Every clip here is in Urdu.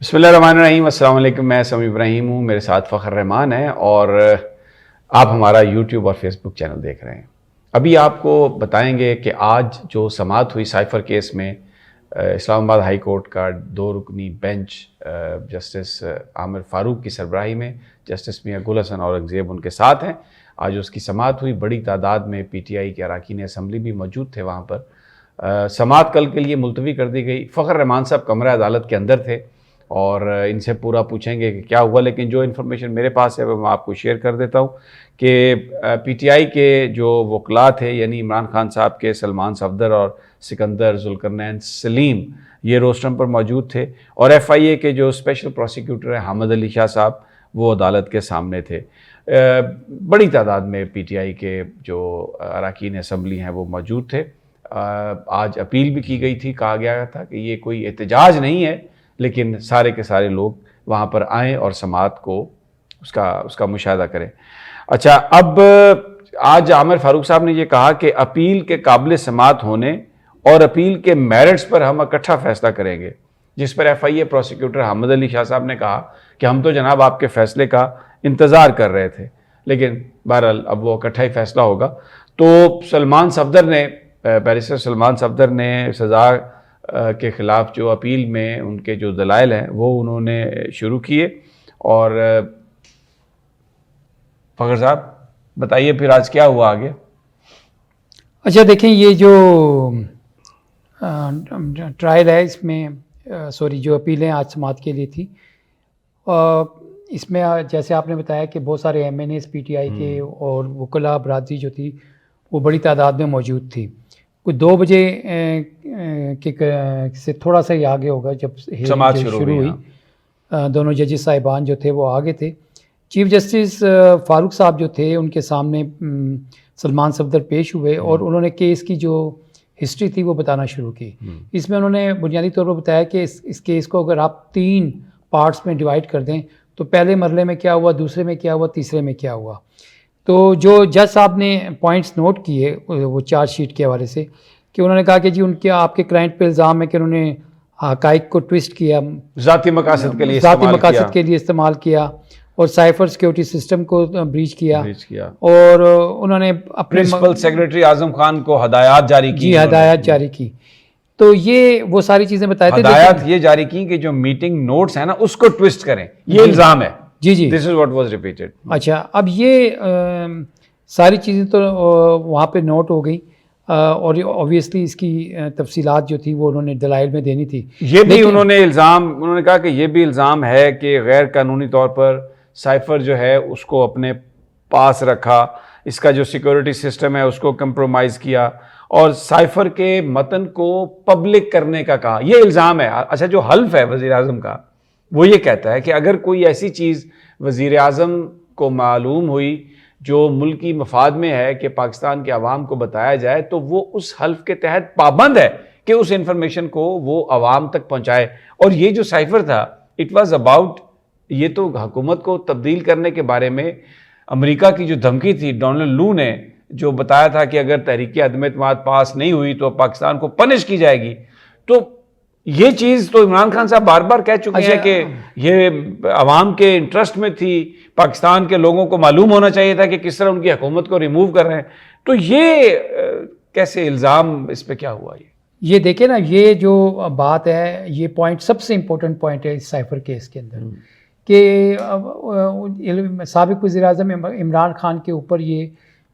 بسم اللہ الرحمن الرحیم. السلام علیکم. میں سمیع ابراہیم ہوں, میرے ساتھ فخر رحمان ہے اور آپ ہمارا یوٹیوب اور فیس بک چینل دیکھ رہے ہیں. ابھی آپ کو بتائیں گے کہ آج جو سماعت ہوئی سائفر کیس میں اسلام آباد ہائی کورٹ کا 2 رکنی بینچ جسٹس عامر فاروق کی سربراہی میں جسٹس میاں گل حسن اورنگزیب ان کے ساتھ ہیں. آج اس کی سماعت ہوئی. بڑی تعداد میں پی ٹی آئی کے اراکین اسمبلی بھی موجود تھے وہاں پر. سماعت کل کے لیے ملتوی کر دی گئی. فخر رحمان صاحب کمرہ عدالت کے اندر تھے اور ان سے پورا پوچھیں گے کہ کیا ہوا, لیکن جو انفارمیشن میرے پاس ہے وہ میں آپ کو شیئر کر دیتا ہوں کہ پی ٹی آئی کے جو وکلاء تھے یعنی عمران خان صاحب کے سلمان صفدر اور سکندر ذوالقرنین سلیم یہ روسٹرم پر موجود تھے, اور ایف آئی اے کے جو اسپیشل پروسیکیوٹر ہیں حامد علی شاہ صاحب وہ عدالت کے سامنے تھے. بڑی تعداد میں پی ٹی آئی کے جو اراکین اسمبلی ہیں وہ موجود تھے. آج اپیل بھی کی گئی تھی. کہا گیا تھا کہ یہ کوئی احتجاج نہیں ہے, لیکن سارے کے سارے لوگ وہاں پر آئیں اور سماعت کو اس کا مشاہدہ کریں. اچھا, اب آج عامر فاروق صاحب نے یہ کہا کہ اپیل کے قابل سماعت ہونے اور اپیل کے میرٹس پر ہم اکٹھا فیصلہ کریں گے, جس پر ایف آئی اے پروسیکیوٹر حامد علی شاہ صاحب نے کہا کہ ہم تو جناب آپ کے فیصلے کا انتظار کر رہے تھے, لیکن بہرحال اب وہ اکٹھا ہی فیصلہ ہوگا. تو سلمان صفدر نے بیرسٹر سلمان صفدر نے سزا کے خلاف جو اپیل میں ان کے جو دلائل ہیں وہ انہوں نے شروع کیے. اور فخر صاحب بتائیے پھر آج کیا ہوا آگے. اچھا دیکھیں, یہ جو ٹرائل ہے اس میں جو اپیلیں آج سماعت کے لیے تھی, اس میں جیسے آپ نے بتایا کہ بہت سارے M N As P T I کے اور وکلاء برادری جو تھی وہ بڑی تعداد میں موجود تھی. کوئی 2 بجے سے تھوڑا سا ہی آگے ہوگا جب سماعت شروع ہوئی. دونوں ججز صاحبان جو تھے وہ آگے تھے. چیف جسٹس فاروق صاحب جو تھے ان کے سامنے سلمان صفدر پیش ہوئے اور انہوں نے کیس کی جو ہسٹری تھی وہ بتانا شروع کی. اس میں انہوں نے بنیادی طور پر بتایا کہ اس کیس کو اگر آپ 3 پارٹس میں ڈیوائڈ کر دیں تو پہلے مرحلے میں کیا ہوا, دوسرے میں کیا ہوا, تیسرے میں کیا ہوا. تو جو جج صاحب نے پوائنٹس نوٹ کیے وہ چارج شیٹ کے حوالے سے, کہ انہوں نے کہا کہ جی ان کے آپ کے کلائنٹ پہ الزام ہے کہ انہوں نے حقائق کو ٹوسٹ کیا, ذاتی مقاصد کے لیے استعمال کیا اور سائفر سیکیورٹی سسٹم کو بریچ کیا. اور انہوں نے اپنے پرنسپل سیکریٹری اعظم خان کو ہدایات جاری کی. تو یہ وہ ساری چیزیں بتائے تھے. ہدایات یہ جاری کی کہ جو میٹنگ نوٹس ہیں نا اس کو ٹوسٹ کریں, یہ الزام ہے. جی دس از واٹ واز ریپیٹڈ. اچھا, اب یہ ساری چیزیں تو وہاں پہ نوٹ ہو گئی اور اوبویسلی اس کی تفصیلات جو تھی وہ انہوں نے دلائل میں دینی تھی. یہ بھی انہوں نے کہا کہ یہ بھی الزام ہے کہ غیر قانونی طور پر سائفر جو ہے اس کو اپنے پاس رکھا, اس کا جو سیکورٹی سسٹم ہے اس کو کمپرومائز کیا اور سائفر کے متن کو پبلک کرنے کا کہا. یہ الزام ہے. اچھا, جو حلف ہے وزیر اعظم کا وہ یہ کہتا ہے کہ اگر کوئی ایسی چیز وزیر اعظم کو معلوم ہوئی جو ملکی مفاد میں ہے کہ پاکستان کے عوام کو بتایا جائے تو وہ اس حلف کے تحت پابند ہے کہ اس انفارمیشن کو وہ عوام تک پہنچائے. اور یہ جو سائفر تھا اٹ واز اباؤٹ, یہ تو حکومت کو تبدیل کرنے کے بارے میں امریکہ کی جو دھمکی تھی ڈونلڈ لو نے جو بتایا تھا کہ اگر تحریک عدم اعتماد پاس نہیں ہوئی تو پاکستان کو پنش کی جائے گی. تو یہ چیز تو عمران خان صاحب بار بار کہہ چکے ہیں کہ یہ عوام کے انٹرسٹ میں تھی, پاکستان کے لوگوں کو معلوم ہونا چاہیے تھا کہ کس طرح ان کی حکومت کو ریموو کر رہے ہیں. تو یہ کیسے الزام, اس پہ کیا ہوا؟ یہ دیکھیں نا, یہ جو بات ہے یہ پوائنٹ سب سے امپورٹنٹ پوائنٹ ہے اس سائفر کیس کے اندر, کہ سابق وزیر اعظم عمران خان کے اوپر یہ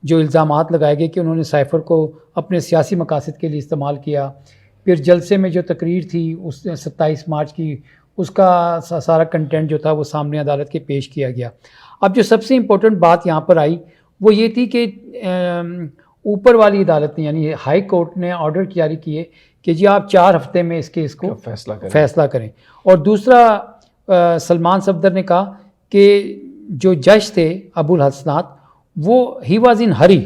جو الزامات لگائے گئے کہ انہوں نے سائفر کو اپنے سیاسی مقاصد کے لیے استعمال کیا. پھر جلسے میں جو تقریر تھی اس 27 مارچ کی, اس کا سارا کنٹینٹ جو تھا وہ سامنے عدالت کے پیش کیا گیا. اب جو سب سے امپورٹنٹ بات یہاں پر آئی وہ یہ تھی کہ اوپر والی عدالت نے یعنی ہائی کورٹ نے آرڈر جاری کیے کہ جی آپ 4 ہفتے میں اس کیس کو فیصلہ کریں. اور دوسرا سلمان صفدر نے کہا کہ جو جج تھے ابو الحسنات وہ ہی واز ان ہری,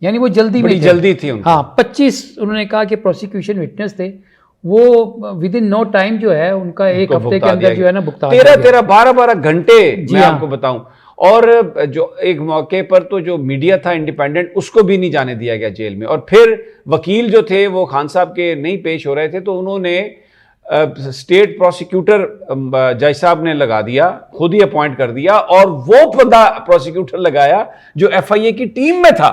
یعنی وہ جلدی تھی. ہاں, 25 انہوں نے کہا کہ پروسیکیوشن وٹنس تھے, وہ ود ان نو ٹائم جو ہے ان کا 1 ہفتے کے اندر جو ہے نا بھگتان 12 گھنٹے میں آپ کو بتاؤں. اور جو ایک موقع پر تو جو میڈیا تھا انڈیپینڈنٹ اس کو بھی نہیں جانے دیا گیا جیل میں. اور پھر وکیل جو تھے وہ خان صاحب کے نہیں پیش ہو رہے تھے تو انہوں نے اسٹیٹ پروسیکیوٹر جج صاحب نے لگا دیا، خود ہی اپوائنٹ کر دیا، اور وہ بندہ پروسیکیوٹر لگایا جو ایف آئی اے کی ٹیم میں تھا،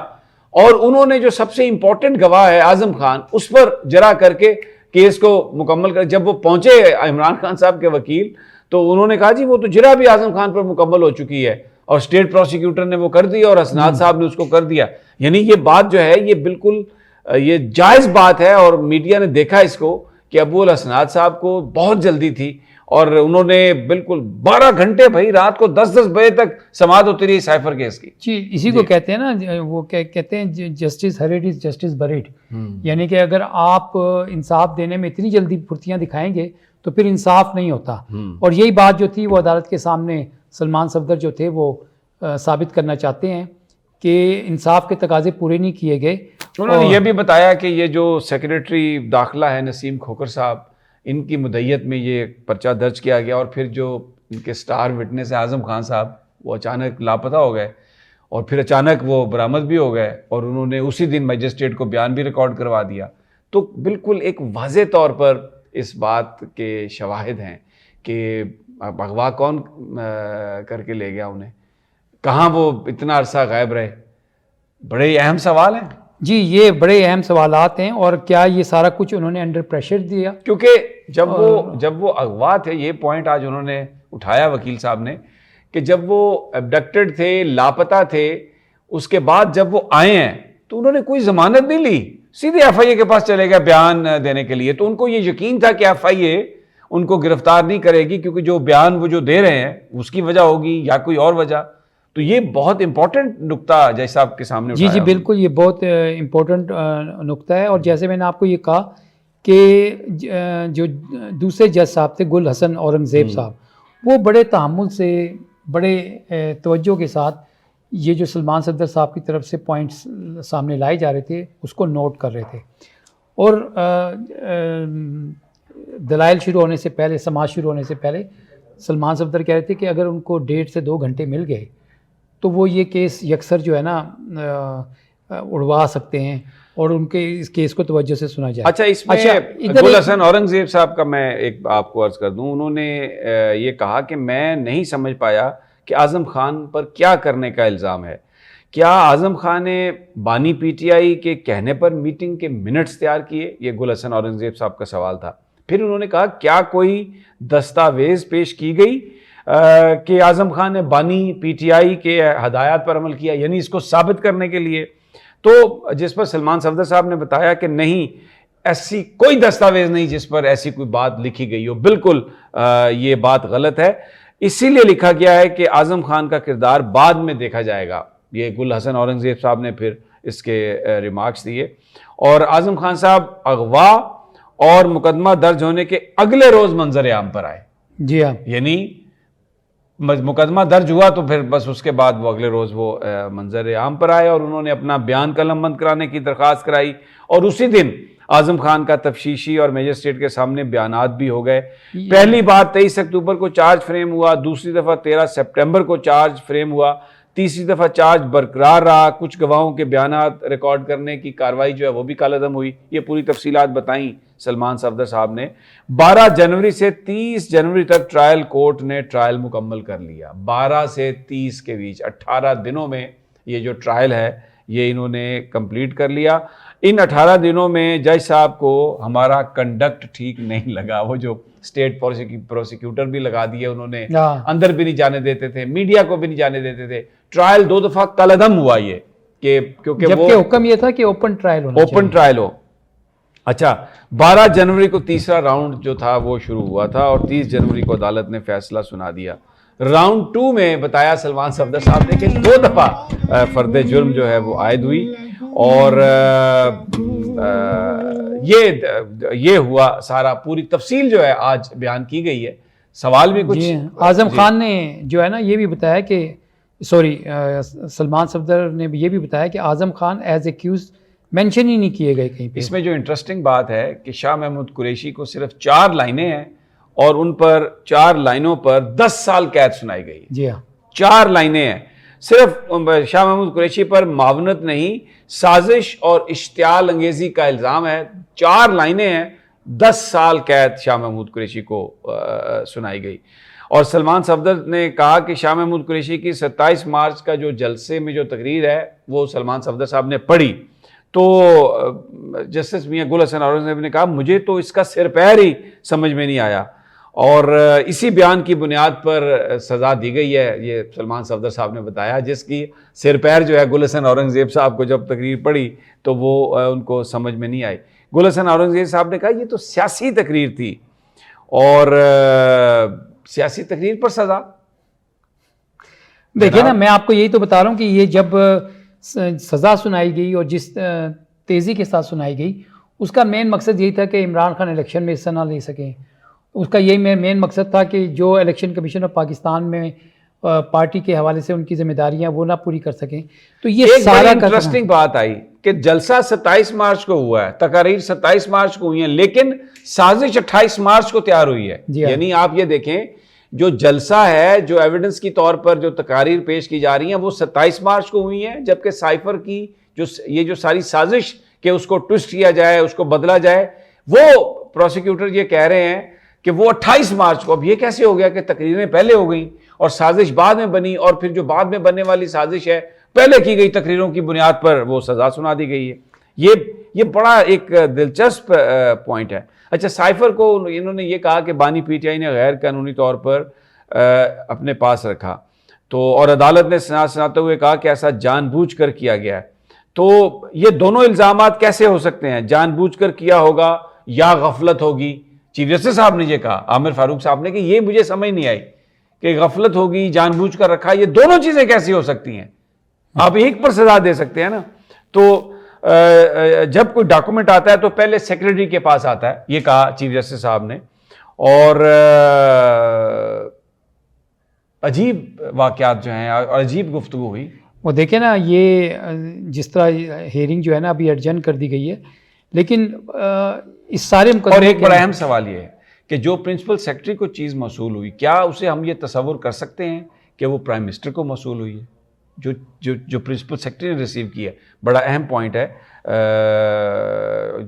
اور انہوں نے جو سب سے امپورٹنٹ گواہ ہے اعظم خان، اس پر جرا کر کے کیس کو مکمل کر. جب وہ پہنچے عمران خان صاحب کے وکیل تو انہوں نے کہا جی وہ تو جرا بھی اعظم خان پر مکمل ہو چکی ہے، اور اسٹیٹ پروسیکیوٹر نے وہ کر دیا اور اسناد صاحب نے اس کو کر دیا. یعنی یہ بات جو ہے یہ بالکل یہ جائز بات ہے، اور میڈیا نے دیکھا اس کو کہ ابو الاسناد صاحب کو بہت جلدی تھی، اور انہوں نے بالکل 12 گھنٹے بھائی رات کو 10 بجے تک سماعت ہوتی رہی سائفر کیس کی. جی اسی کو کہتے ہیں نا، وہ کہتے ہیں جسٹس ہریڈ از جسٹس بریڈ، یعنی کہ اگر آپ انصاف دینے میں اتنی جلدی پھرتیاں دکھائیں گے تو پھر انصاف نہیں ہوتا. اور یہی بات جو تھی وہ عدالت کے سامنے سلمان صفدر جو تھے وہ ثابت کرنا چاہتے ہیں کہ انصاف کے تقاضے پورے نہیں کیے گئے. انہوں نے یہ بھی بتایا کہ یہ جو سیکریٹری داخلہ ہے نسیم کھوکھر صاحب، ان کی مدعیت میں یہ پرچہ درج کیا گیا، اور پھر جو ان کے سٹار وٹنس ہے اعظم خان صاحب، وہ اچانک لاپتہ ہو گئے، اور پھر اچانک وہ برآمد بھی ہو گئے، اور انہوں نے اسی دن مجسٹریٹ کو بیان بھی ریکارڈ کروا دیا. تو بالکل ایک واضح طور پر اس بات کے شواہد ہیں کہ اغوا کون کر کے لے گیا انہیں، کہاں وہ اتنا عرصہ غائب رہے. بڑے اہم سوال ہیں. جی یہ بڑے اہم سوالات ہیں، اور کیا یہ سارا کچھ انہوں نے انڈر پریشر دیا؟ کیونکہ جب وہ اغوا تھے، یہ پوائنٹ آج انہوں نے اٹھایا وکیل صاحب نے، کہ جب وہ ابڈکٹڈ تھے، لاپتہ تھے، اس کے بعد جب وہ آئے ہیں تو انہوں نے کوئی ضمانت نہیں لی، سیدھے ایف آئی اے کے پاس چلے گئے بیان دینے کے لیے. تو ان کو یہ یقین تھا کہ ایف آئی اے ان کو گرفتار نہیں کرے گی، کیونکہ جو بیان وہ جو دے رہے ہیں اس کی وجہ ہوگی یا کوئی اور وجہ. تو یہ بہت امپورٹنٹ نقطہ جج صاحب کے سامنے اٹھایا. جی بالکل، یہ بہت امپورٹنٹ نقطہ ہے. اور جیسے میں نے آپ کو یہ کہا کہ جو دوسرے جج صاحب تھے گل حسن اورنگزیب صاحب، وہ بڑے تحمل سے، بڑے توجہ کے ساتھ یہ جو سلمان صفدر صاحب کی طرف سے پوائنٹس سامنے لائے جا رہے تھے اس کو نوٹ کر رہے تھے. اور دلائل شروع ہونے سے پہلے، سماعت شروع ہونے سے پہلے سلمان صفدر کہہ رہے تھے کہ اگر ان کو 1.5 سے 2 گھنٹے مل گئے تو وہ یہ کیس یکسر جو ہے نا اڑوا سکتے ہیں، اور ان کے اس کیس کو توجہ سے سنا جائے. اچھا اس میں گل حسن اورنگزیب صاحب کا میں ایک آپ کو عرض کر دوں، انہوں نے یہ کہا کہ میں نہیں سمجھ پایا کہ اعظم خان پر کیا کرنے کا الزام ہے. کیا اعظم خان نے بانی پی ٹی آئی کے کہنے پر میٹنگ کے منٹس تیار کیے؟ یہ گل حسن اورنگزیب صاحب کا سوال تھا. پھر انہوں نے کہا کیا کوئی دستاویز پیش کی گئی کہ اعظم خان نے بانی پی ٹی آئی کے ہدایات پر عمل کیا، یعنی اس کو ثابت کرنے کے لیے؟ تو جس پر سلمان صفدر صاحب نے بتایا کہ نہیں، ایسی کوئی دستاویز نہیں جس پر ایسی کوئی بات لکھی گئی ہو، بالکل یہ بات غلط ہے. اسی لیے لکھا گیا ہے کہ اعظم خان کا کردار بعد میں دیکھا جائے گا. یہ گل حسن اورنگزیب صاحب نے پھر اس کے ریمارکس دیے. اور اعظم خان صاحب اغوا اور مقدمہ درج ہونے کے اگلے روز منظر عام پر آئے. جی ہاں، یعنی مقدمہ درج ہوا تو پھر بس اس کے بعد وہ اگلے روز وہ منظر عام پر آئے، اور انہوں نے اپنا بیان قلم بند کرانے کی درخواست کرائی، اور اسی دن اعظم خان کا تفتیشی اور میجسٹریٹ کے سامنے بیانات بھی ہو گئے. پہلی بار 23 اکتوبر کو چارج فریم ہوا، دوسری دفعہ 13 سپٹمبر کو چارج فریم ہوا، تیسری دفعہ چارج برقرار رہا. کچھ گواہوں کے بیانات ریکارڈ کرنے کی کارروائی جو ہے وہ بھی کالعدم ہوئی. یہ پوری تفصیلات بتائیں سلمان صفدر صاحب نے. 12 جنوری سے 30 جنوری تک ٹرائل کورٹ نے ٹرائل مکمل کر لیا. 12 سے 30 کے بیچ 18 دنوں میں یہ جو ٹرائل ہے یہ انہوں نے کمپلیٹ کر لیا. ان 18 دنوں میں جج صاحب کو ہمارا کنڈکٹ ٹھیک نہیں لگا. وہ جو اسٹیٹ پروسیکیوٹر بھی لگا دیے انہوں نے، اندر بھی نہیں جانے دیتے تھے، میڈیا کو بھی نہیں جانے دیتے تھے. ٹرائل 2 دفعہ کالعدم ہوا یہ کہ کیونکہ جبکہ حکم یہ تھا کہ اوپن ٹرائل ہونا چاہیے. اوپن ٹرائل ہو. اچھا 12 جنوری کو تیسرا راؤنڈ جو تھا وہ شروع ہوا تھا، اور 30 جنوری کو عدالت نے فیصلہ سنا دیا. راؤنڈ 2 میں بتایا سلمان صفدر صاحب نے کہ 2 دفعہ فرد جرم جو ہے وہ عائد ہوئی، اور یہ ہوا سارا. پوری تفصیل جو ہے آج بیان کی گئی ہے. سوال بھی کچھ اعظم خان نے جو ہے نا یہ بھی بتایا کہ سلمان صفدر نے یہ بھی بتایا کہ Azam Khan as accused mention ہی نہیں کیے گئے کہیں پہ. اس میں جو انٹرسٹنگ بات ہے کہ شاہ محمود قریشی کو صرف 4 لائنیں ہیں، اور ان پر 4 لائنوں پر 10 سال قید سنائی گئی. جی ہاں، 4 لائنیں ہیں. صرف شاہ محمود قریشی پر معاونت نہیں، سازش اور اشتعال انگیزی کا الزام ہے. 4 لائنیں ہیں، 10 سال قید شاہ محمود قریشی کو سنائی گئی. اور سلمان صفدر نے کہا کہ شاہ محمود قریشی کی 27 مارچ کا جو جلسے میں جو تقریر ہے وہ سلمان صفدر صاحب نے پڑھی تو جسٹس میاں گل حسن اورنگزیب نے کہا مجھے تو اس کا سر پیر ہی سمجھ میں نہیں آیا, اور اسی بیان کی بنیاد پر سزا دی گئی ہے. یہ سلمان صفدر صاحب نے بتایا, جس کی سر پیر جو ہے گل حسن اورنگزیب صاحب کو جب تقریر پڑھی تو وہ ان کو سمجھ میں نہیں آئی. گل حسن اورنگزیب صاحب نے کہا یہ تو سیاسی تقریر تھی, اور سیاسی تقریر پر سزا. دیکھیں نا, میں آپ کو یہی تو بتا رہا ہوں کہ یہ جب سزا سنائی گئی اور جس تیزی کے ساتھ سنائی گئی, اس کا مین مقصد یہی تھا کہ عمران خان الیکشن میں حصہ نہ لے سکیں. اس کا یہی مین مقصد تھا کہ جو الیکشن کمیشن آف پاکستان میں پارٹی کے حوالے سے ان کی ذمہ داریاں وہ نہ پوری کر سکیں. تو یہ سارا انٹرسٹنگ بات آئی کہ جلسہ 27 مارچ کو ہوا ہے, تقاریر 27 مارچ کو ہوئی ہیں, لیکن سازش 28 مارچ کو تیار ہوئی ہے. یعنی آپ یہ دیکھیں جو جلسہ ہے, جو ایویڈنس کی طور پر جو تقاریر پیش کی جا رہی ہیں وہ 27 مارچ کو ہوئی ہیں, جبکہ سائفر کی جو ساری سازش کہ اس کو ٹوسٹ کیا جائے, اس کو بدلا جائے, وہ پروسیکیوٹر یہ کہہ رہے ہیں کہ وہ 28 مارچ کو. اب یہ کیسے ہو گیا کہ تقریریں پہلے ہو گئیں اور سازش بعد میں بنی, اور پھر جو بعد میں بننے والی سازش ہے پہلے کی گئی تقریروں کی بنیاد پر وہ سزا سنا دی گئی ہے. یہ بڑا ایک دلچسپ پوائنٹ ہے. اچھا, سائفر کو انہوں نے یہ کہا کہ بانی پی ٹی آئی نے غیر قانونی طور پر اپنے پاس رکھا, تو اور عدالت نے سناتے ہوئے کہا کہ ایسا جان بوجھ کر کیا گیا ہے. تو یہ دونوں الزامات کیسے ہو سکتے ہیں؟ جان بوجھ کر کیا ہوگا یا غفلت ہوگی. چیف جسٹس صاحب نے یہ کہا, عامر فاروق صاحب نے, کہ یہ مجھے سمجھ نہیں آئی کہ غفلت ہوگی, جان بوجھ کر رکھا, یہ دونوں چیزیں کیسی ہو سکتی ہیں؟ آپ ایک پر سزا دے سکتے ہیں نا. تو جب کوئی ڈاکومنٹ آتا ہے تو پہلے سیکریٹری کے پاس آتا ہے, یہ کہا چیف جسٹس صاحب نے. اور عجیب واقعات جو ہیں اور عجیب گفتگو ہوئی. وہ دیکھیں نا, یہ جس طرح ہیئرنگ جو ہے نا ابھی ایڈجرن کر دی گئی ہے, لیکن اس سارے اور ایک بڑا اہم سوال یہ ہے کہ جو پرنسپل سیکرٹری کو چیز موصول ہوئی, کیا اسے ہم یہ تصور کر سکتے ہیں کہ وہ پرائم منسٹر کو موصول ہوئی ہے؟ جو پرنسپل سیکرٹری نے ریسیو کی ہے, بڑا اہم پوائنٹ ہے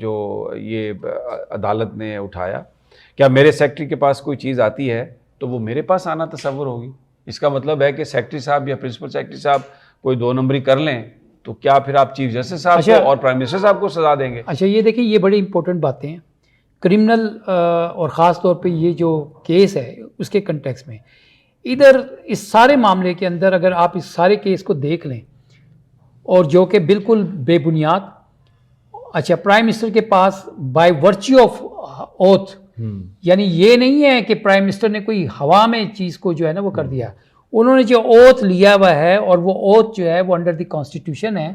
جو یہ عدالت نے اٹھایا. کیا میرے سیکرٹری کے پاس کوئی چیز آتی ہے تو وہ میرے پاس آنا تصور ہوگی؟ اس کا مطلب ہے کہ سیکرٹری صاحب یا پرنسپل سیکرٹری صاحب کوئی 2 نمبری کر لیں تو کیا پھر آپ چیف جسٹس صاحب کو اور پرائم منسٹر صاحب کو سزا دیں گے؟ اچھا, یہ دیکھیں, یہ بڑی امپورٹنٹ باتیں ہیں. کرمنل اور خاص طور پہ یہ جو کیس ہے اس کے کنٹیکس میں, ادھر اس سارے معاملے کے اندر اگر آپ اس سارے کیس کو دیکھ لیں, اور جو کہ بالکل بے بنیاد, اچھا, پرائم منسٹر کے pass by virtue of oath, یعنی یہ نہیں ہے کہ پرائم منسٹر نے کوئی ہوا میں چیز کو جو ہے نا وہ کر دیا. انہوں نے جو اوتھ لیا ہوا ہے, اور وہ اوتھ جو ہے وہ انڈر دی کانسٹیٹیوشن ہے,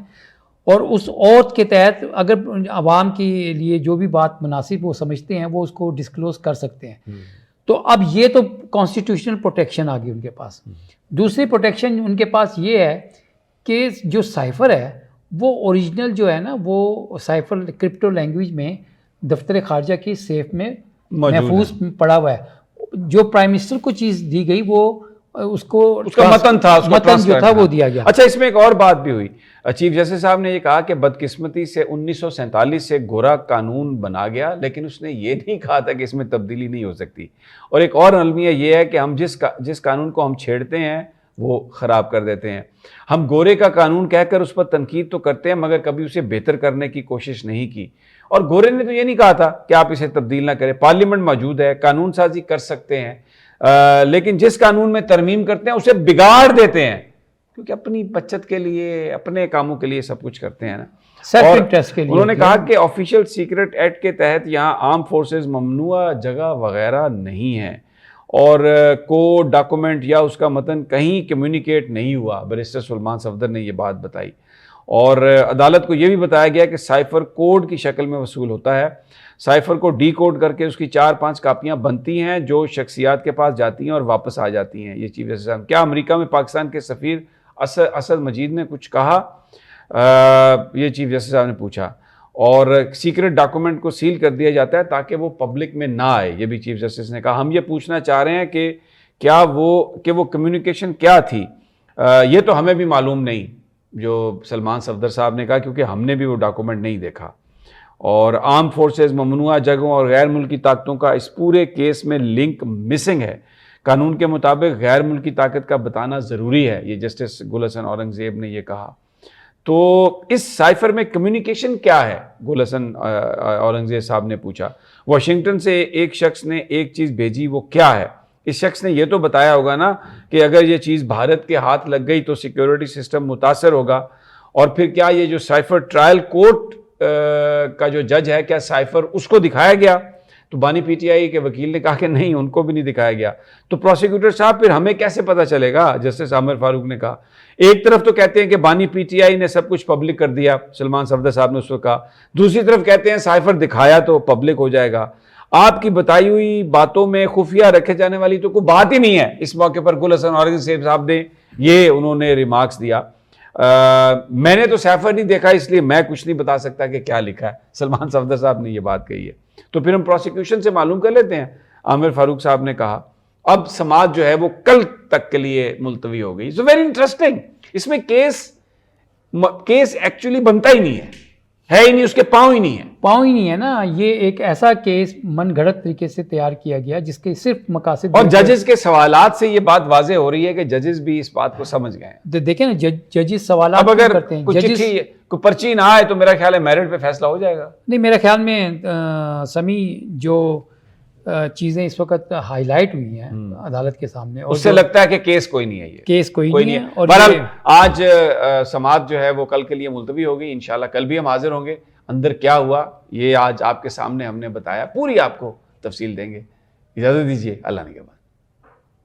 اور اس اوتھ کے تحت اگر عوام کے لیے جو بھی بات مناسب وہ سمجھتے ہیں وہ اس کو ڈسکلوز کر سکتے ہیں. تو اب یہ تو کانسٹیٹیوشنل پروٹیکشن آ گئی ان کے پاس. دوسری پروٹیکشن ان کے پاس یہ ہے کہ جو سائفر ہے وہ اوریجنل جو ہے نا, وہ سائفر کرپٹو لینگویج میں دفتر خارجہ کی سیف میں محفوظ پڑا ہوا ہے. جو پرائم منسٹر کو چیز دی گئی وہ اس کا متن تھا, متن جو تھا وہ دیا گیا. اچھا, اس میں ایک اور بات بھی ہوئی. چیف جسٹس صاحب نے یہ کہا کہ بدقسمتی سے 1947 سے گورا قانون بنا گیا, لیکن اس نے یہ نہیں کہا تھا کہ اس میں تبدیلی نہیں ہو سکتی. اور ایک اور المیہ یہ ہے کہ ہم جس قانون کو ہم چھیڑتے ہیں وہ خراب کر دیتے ہیں. ہم گورے کا قانون کہہ کر اس پر تنقید تو کرتے ہیں مگر کبھی اسے بہتر کرنے کی کوشش نہیں کی. اور گورے نے تو یہ نہیں کہا تھا کہ آپ اسے تبدیل نہ کریں, پارلیمنٹ موجود ہے, قانون سازی کر سکتے ہیں, لیکن جس قانون میں ترمیم کرتے ہیں اسے بگاڑ دیتے ہیں, کیونکہ اپنی بچت کے لیے, اپنے کاموں کے لیے سب کچھ کرتے ہیں نا, سیلف انٹرسٹ کے لیے. انہوں نے کہا کہ آفیشیل سیکرٹ ایکٹ کے تحت یہاں آرم فورسز ممنوعہ جگہ وغیرہ نہیں ہے, اور کوڈ ڈاکومنٹ یا اس کا متن کہیں کمیونیکیٹ نہیں ہوا. بیرسٹر سلمان صفدر نے یہ بات بتائی, اور عدالت کو یہ بھی بتایا گیا کہ سائفر کوڈ کی شکل میں وصول ہوتا ہے. سائفر کو ڈی کوڈ کر کے اس کی 4-5 کاپیاں بنتی ہیں جو شخصیات کے پاس جاتی ہیں اور واپس آ جاتی ہیں. یہ چیف جسٹس صاحب, کیا امریکہ میں پاکستان کے سفیر اسد مجید نے کچھ کہا؟ یہ چیف جسٹس صاحب نے پوچھا. اور سیکرٹ ڈاکومنٹ کو سیل کر دیا جاتا ہے تاکہ وہ پبلک میں نہ آئے, یہ بھی چیف جسٹس نے کہا. ہم یہ پوچھنا چاہ رہے ہیں کہ کیا وہ کمیونیکیشن کیا تھی, یہ تو ہمیں بھی معلوم نہیں, جو سلمان صفدر صاحب نے کہا, کیونکہ ہم نے بھی وہ ڈاکومنٹ نہیں دیکھا. اور آرم فورسز ممنوعہ جگہوں اور غیر ملکی طاقتوں کا اس پورے کیس میں لنک مسنگ ہے. قانون کے مطابق غیر ملکی طاقت کا بتانا ضروری ہے, یہ جسٹس گل حسن اورنگزیب نے یہ کہا. تو اس سائفر میں کمیونیکیشن کیا ہے, گل حسن اورنگزیب صاحب نے پوچھا. واشنگٹن سے ایک شخص نے ایک چیز بھیجی, وہ کیا ہے؟ اس شخص نے یہ تو بتایا ہوگا نا کہ اگر یہ چیز بھارت کے ہاتھ لگ گئی تو سیکیورٹی سسٹم متاثر ہوگا. اور پھر کیا یہ جو سائفر ٹرائل کورٹ کا جو جج ہے, کیا سائفر اس کو دکھایا گیا؟ تو بانی پی ٹی آئی کے وکیل نے کہا کہ نہیں, ان کو بھی نہیں دکھایا گیا. تو پروسیکیوٹر صاحب پھر ہمیں کیسے پتہ چلے گا؟ جسٹس عامر فاروق نے کہا. ایک طرف تو کہتے ہیں کہ بانی پی ٹی آئی نے سب کچھ پبلک کر دیا, سلمان صفدر صاحب نے اس کو کہا. دوسری طرف کہتے ہیں سائفر دکھایا تو پبلک ہو جائے گا. آپ کی بتائی ہوئی باتوں میں خفیہ رکھے جانے والی تو کوئی بات ہی نہیں ہے. اس موقع پر گل حسن اورنگزیب صاحب نے یہ انہوں نے ریمارکس دیا. میں نے تو سائفر نہیں دیکھا اس لیے میں کچھ نہیں بتا سکتا کہ کیا لکھا ہے. سلمان صفدر صاحب نے یہ بات کہی ہے. تو پھر ہم پروسیکیوشن سے معلوم کر لیتے ہیں. عامر فاروق صاحب نے کہا اب سماعت جو ہے وہ کل تک کے لیے ملتوی ہو گئی. So very interesting. اس میں کیس ایکچولی بنتا ہی نہیں ہے ہی نہیں, اس کے پاؤں ہی نہیں ہے نا. یہ ایک ایسا کیس من گھڑت طریقے سے تیار کیا گیا جس کے صرف مقاصد, اور ججز کے سوالات سے یہ بات واضح ہو رہی ہے کہ ججز بھی اس بات کو سمجھ گئے ہیں. دیکھیں نا ججز سوالات اب اگر کرتے ہیں, کوئی پرچی نہ آئے تو میرا خیال ہے میرٹ پہ فیصلہ ہو جائے گا. نہیں, میرے خیال میں سمی جو چیزیں اس وقت ہائی لائٹ ہوئی ہیں عدالت کے سامنے, اس سے لگتا ہے کہ کیس کوئی نہیں ہے, یہ کیس کوئی نہیں ہے. اور بہرحال آج سماعت جو ہے وہ کل کے لیے ملتوی ہوگی. انشاءاللہ کل بھی ہم حاضر ہوں گے. اندر کیا ہوا یہ آج آپ کے سامنے ہم نے بتایا, پوری آپ کو تفصیل دیں گے. اجازت دیجیے, اللہ نگہبان.